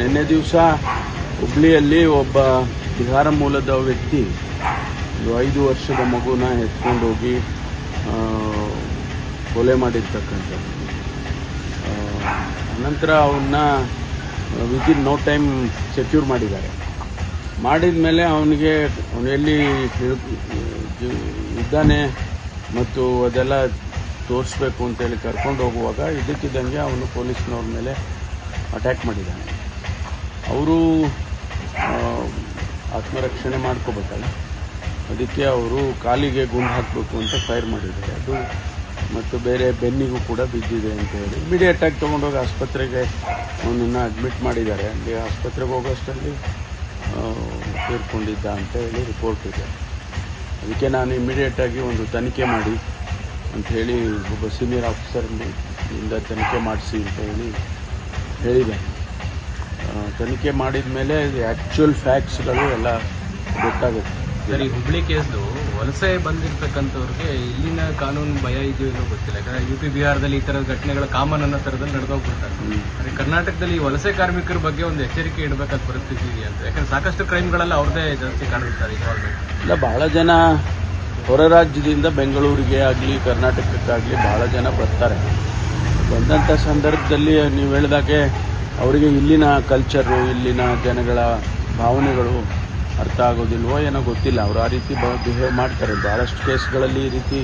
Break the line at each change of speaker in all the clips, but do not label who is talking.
ನಿನ್ನೆ ದಿವಸ ಹುಬ್ಳಿಯಲ್ಲಿ ಒಬ್ಬ ಬಿಹಾರ ಮೂಲದ ವ್ಯಕ್ತಿ ಒಂದು 5 ವರ್ಷದ ಮಗುನ ಎತ್ಕೊಂಡು ಹೋಗಿ ಕೊಲೆ ಮಾಡಿರ್ತಕ್ಕಂಥದ್ದು. ನಂತರ ಅವನ್ನ ವಿತಿನ್ ನೋ ಟೈಮ್ ಸೆಕ್ಯೂರ್ ಮಾಡಿದ್ದಾರೆ. ಮಾಡಿದ ಮೇಲೆ ಅವನಿಗೆ ಅವನು ಎಲ್ಲಿ ಇದ್ದಾನೆ ಮತ್ತು ಅದೆಲ್ಲ ತೋರಿಸ್ಬೇಕು ಅಂತೇಳಿ ಕರ್ಕೊಂಡು ಹೋಗುವಾಗ ಇದಕ್ಕಿದ್ದಂಗೆ ಅವನು ಪೊಲೀಸ್ನವ್ರ ಮೇಲೆ ಅಟ್ಯಾಕ್ ಮಾಡಿದ್ದಾನೆ. ಅವರು ಆತ್ಮರಕ್ಷಣೆ ಮಾಡ್ಕೋಬೇಕಲ್ಲ, ಅದಕ್ಕೆ ಅವರು ಕಾಲಿಗೆ ಗುಂಡು ಹಾಕಬೇಕು ಅಂತ ಫೈರ್ ಮಾಡಿದ್ದಾರೆ. ಅದು ಮತ್ತು ಬೇರೆ ಬೆನ್ನಿಗೂ ಕೂಡ ಬಿದ್ದಿದೆ ಅಂತ ಹೇಳಿ ಇಮಿಡಿಯೇಟಾಗಿ ತೊಗೊಂಡೋಗಿ ಆಸ್ಪತ್ರೆಗೆ ಅವನನ್ನು ಅಡ್ಮಿಟ್ ಮಾಡಿದ್ದಾರೆ. ಅಲ್ಲಿ ಆಸ್ಪತ್ರೆಗೆ ಹೋಗೋಷ್ಟರಲ್ಲಿ ತೀರ್ಕೊಂಡಿದ್ದ ಅಂತ ಹೇಳಿ ರಿಪೋರ್ಟ್ ಇದೆ. ಅದಕ್ಕೆ ನಾನು ಇಮಿಡಿಯೇಟಾಗಿ ಒಂದು ತನಿಖೆ ಮಾಡಿ ಅಂತ ಹೇಳಿ ಒಬ್ಬ ಸೀನಿಯರ್ ಆಫೀಸರ್ನಿಂದ ತನಿಖೆ ಮಾಡಿಸಿ ಅಂತ ಹೇಳಿದ್ದೇನೆ. ತನಿಖೆ ಮಾಡಿದ ಮೇಲೆ ಆ್ಯಕ್ಚುಯಲ್ ಫ್ಯಾಕ್ಟ್ಸ್ಗಳು ಎಲ್ಲ ಗೊತ್ತಾಗುತ್ತೆ.
ಸರ್, ಈ ಹುಬ್ಳಿ ಕೇಸ್ದು ವಲಸೆ ಬಂದಿರತಕ್ಕಂಥವ್ರಿಗೆ ಇಲ್ಲಿನ ಕಾನೂನು ಭಯ ಇದೆಯೋ ಏನೋ ಗೊತ್ತಿಲ್ಲ. ಯಾಕಂದ್ರೆ UP ಬಿಹಾರದಲ್ಲಿ ಈ ಥರದ ಘಟನೆಗಳ ಕಾಮನ್ ಅನ್ನೋ ಥರದಲ್ಲಿ ನಡೆದೋಗ್ಬಿಡ್ತಾರೆ. ಆದರೆ ಕರ್ನಾಟಕದಲ್ಲಿ ವಲಸೆ ಕಾರ್ಮಿಕರ ಬಗ್ಗೆ ಒಂದು ಎಚ್ಚರಿಕೆ ಇಡಬೇಕಾದ ಪರಿಸ್ಥಿತಿ ಇದೆ ಅಂತ. ಯಾಕಂದ್ರೆ ಸಾಕಷ್ಟು ಕ್ರೈಮ್ಗಳೆಲ್ಲ ಅವ್ರದ್ದೇ ಜಾಸ್ತಿ ಕಾಣಿಸ್ತಾರೆ ಇನ್ವಾಲ್ವ್ಮೆಂಟ್.
ಇಲ್ಲ, ಬಹಳ ಜನ ಹೊರ ರಾಜ್ಯದಿಂದ ಬೆಂಗಳೂರಿಗೆ ಆಗಲಿ ಕರ್ನಾಟಕಕ್ಕಾಗಲಿ ಬಹಳ ಜನ ಬರ್ತಾರೆ. ಬಂದಂಥ ಸಂದರ್ಭದಲ್ಲಿ ನೀವು ಹೇಳಿದಾಗೆ ಅವರಿಗೆ ಇಲ್ಲಿನ ಕಲ್ಚರು, ಇಲ್ಲಿನ ಜನಗಳ ಭಾವನೆಗಳು ಅರ್ಥ ಆಗೋದಿಲ್ವೋ ಏನೋ ಗೊತ್ತಿಲ್ಲ. ಅವರು ಆ ರೀತಿ ಬಿಹೇವ್ ಮಾಡ್ತಾರೆ. ಭಾಳಷ್ಟು ಕೇಸ್ಗಳಲ್ಲಿ ಈ ರೀತಿ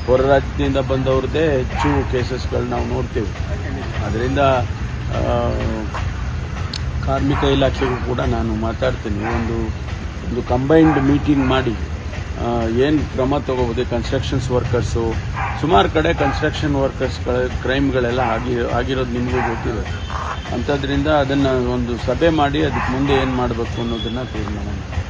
ಹೊರ ರಾಜ್ಯದಿಂದ ಬಂದವ್ರದ್ದೇ ಹೆಚ್ಚು ಕೇಸಸ್ಗಳು ನಾವು ನೋಡ್ತೀವಿ. ಅದರಿಂದ ಕಾರ್ಮಿಕ ಇಲಾಖೆಗೂ ಕೂಡ ನಾನು ಮಾತಾಡ್ತೀನಿ. ಒಂದು ಕಂಬೈನ್ಡ್ ಮೀಟಿಂಗ್ ಮಾಡಿ ಏನು ಕ್ರಮ ತಗೋಬೋದು. ಕನ್ಸ್ಟ್ರಕ್ಷನ್ಸ್ ವರ್ಕರ್ಸು, ಸುಮಾರು ಕಡೆ ಕನ್ಸ್ಟ್ರಕ್ಷನ್ ವರ್ಕರ್ಸ್ಗಳ ಕ್ರೈಮ್ಗಳೆಲ್ಲ ಆಗಿರೋದು ನಿಮಗೂ ಗೊತ್ತಿದೆ. ಅಂಥದ್ರಿಂದ ಅದನ್ನು ಒಂದು ಸಭೆ ಮಾಡಿ ಅದಕ್ಕೆ ಮುಂದೆ ಏನು ಮಾಡಬೇಕು ಅನ್ನೋದನ್ನು ತೀರ್ಮಾನ ಮಾಡಿ